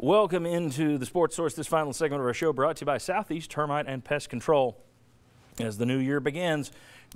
Welcome into the Sports Source, this final segment of our show brought to you by Southeast Termite and Pest Control. As the new year begins,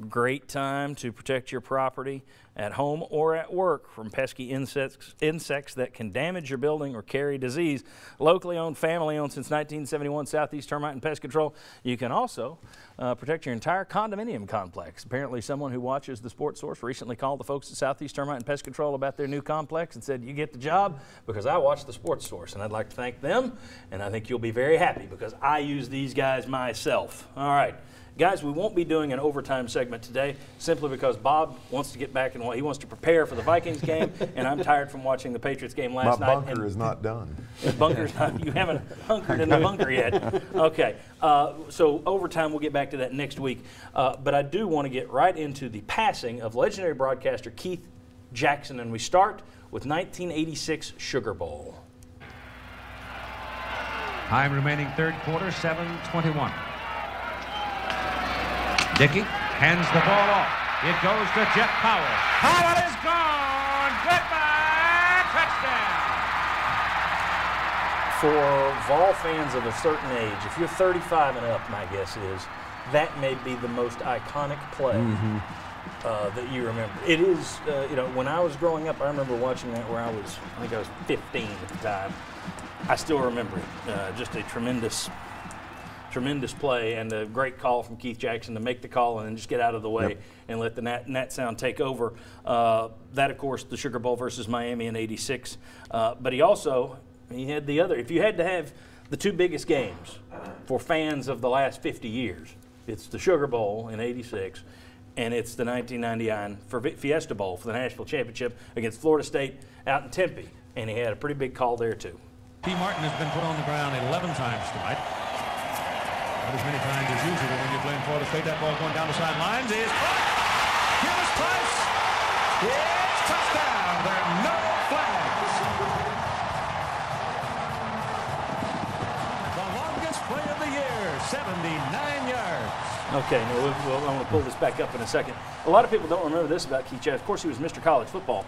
great time to protect your property at home or at work from pesky insects that can damage your building or carry disease. Locally owned, family owned since 1971, Southeast Termite and Pest Control. You can also protect your entire condominium complex. Apparently someone who watches the Sports Source recently called the folks at Southeast Termite and Pest Control about their new complex and said, "You get the job because I watch the Sports Source." And I'd like to thank them, and I think you'll be very happy because I use these guys myself. All right. Guys, we won't be doing an overtime segment today simply because Bob wants to get back and he wants to prepare for the Vikings game, and I'm tired from watching the Patriots game last night. My bunker is not done. The bunker's not, you haven't hunkered in the bunker yet. Okay, so overtime, we'll get back to that next week. But I do want to get right into the passing of legendary broadcaster Keith Jackson, and we start with 1986 Sugar Bowl. Time remaining third quarter, 7:21. Dickey hands the ball off. It goes to Jeff Powell. Powell is gone. Goodbye. Touchdown. For Vol fans of a certain age, if you're 35 and up, my guess is, that may be the most iconic play that you remember. It is, you know, when I was growing up, I remember watching that where I think I was 15 at the time. I still remember it. Just a tremendous play and a great call from Keith Jackson to make the call and then just get out of the way and let the Nat sound take over. That, of course, the Sugar Bowl versus Miami in '86. But he had the other. If you had to have the two biggest games for fans of the last 50 years, it's the Sugar Bowl in '86 and it's the 1999 Fiesta Bowl for the National Championship against Florida State out in Tempe. And he had a pretty big call there, too. P. Martin has been put on the ground 11 times tonight. Not as many times as usual when you're playing Florida State. That ball going down the sidelines is Gillis Price. It's touchdown. There are no flags. The longest play of the year, 79 yards. Okay, now I'm going to pull this back up in a second. A lot of people don't remember this about Keith Jackson. Of course, he was Mr. College Football.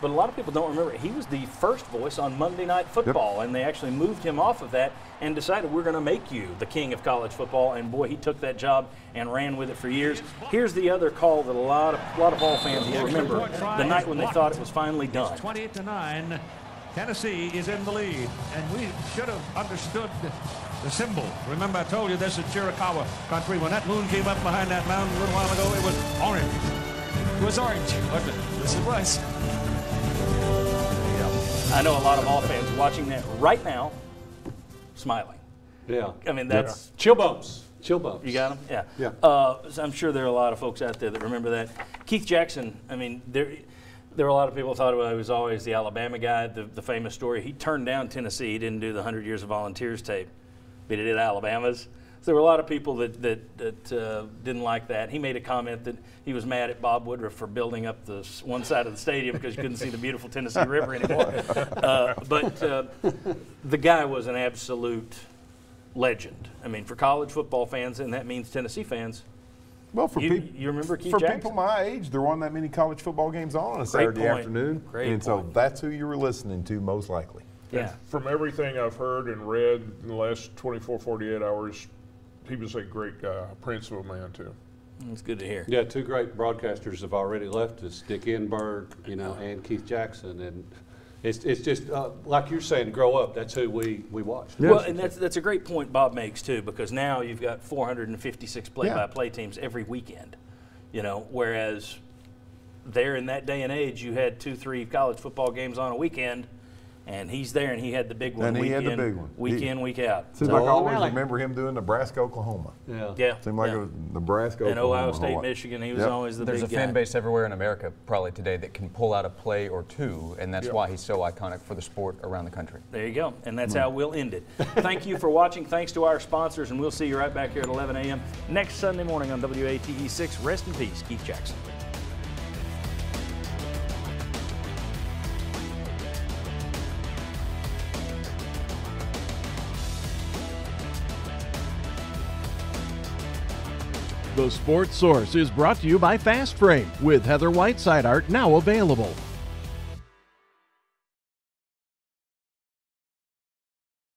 But a lot of people don't remember he was the first voice on Monday Night Football, and they actually moved him off of that and decided we're going to make you the king of college football. And boy, he took that job and ran with it for years. Here's the other call that a lot of Vol fans will remember: the night when they thought it was finally done. 28-9, Tennessee is in the lead, and we should have understood the symbol. Remember, I told you this is Chiricahua country. When that moon came up behind that mountain a little while ago, it was orange. It was orange, wasn't it? Yes, it was. I know a lot of Vol fans watching that right now, smiling. Yeah. I mean, that's chill bumps. Chill bumps. You got them? Yeah. Yeah. So I'm sure there are a lot of folks out there that remember that. Keith Jackson, I mean, there were a lot of people who thought he was always the Alabama guy. The famous story, he turned down Tennessee. He didn't do the 100 Years of Volunteers tape, but he did Alabama's. So there were a lot of people that didn't like that. He made a comment that he was mad at Bob Woodruff for building up the one side of the stadium because you couldn't see the beautiful Tennessee River anymore. But the guy was an absolute legend. I mean, for college football fans, and that means Tennessee fans. Well, for you remember Keith Jackson? For people my age, there weren't that many college football games on a Saturday afternoon. So that's who you were listening to most likely. Yeah. From everything I've heard and read in the last 24, 48 hours, he was a great guy, a prince of a man, too. It's good to hear. Yeah, two great broadcasters have already left us, Dick Enberg, and Keith Jackson. And it's just, like you're saying, grow up. That's who we watched. Well, and that's a great point Bob makes, too, because now you've got 456 play-by-play teams every weekend, whereas there in that day and age, you had 2-3 college football games on a weekend. And he's there, and he had the big one. And he had the big one. Week in, week out. Seems like I always remember him doing Nebraska, Oklahoma. Yeah. Seemed like it was Nebraska, and Oklahoma. And Ohio State, Michigan, he was always the big guy. There's a fan base everywhere in America probably today that can pull out a play or two, and that's why he's so iconic for the sport around the country. There you go. And that's how we'll end it. Thank you for watching. Thanks to our sponsors, and we'll see you right back here at 11 a.m. next Sunday morning on WATE 6. Rest in peace, Keith Jackson. The Sports Source is brought to you by Fast Frame with Heather Whiteside art now available.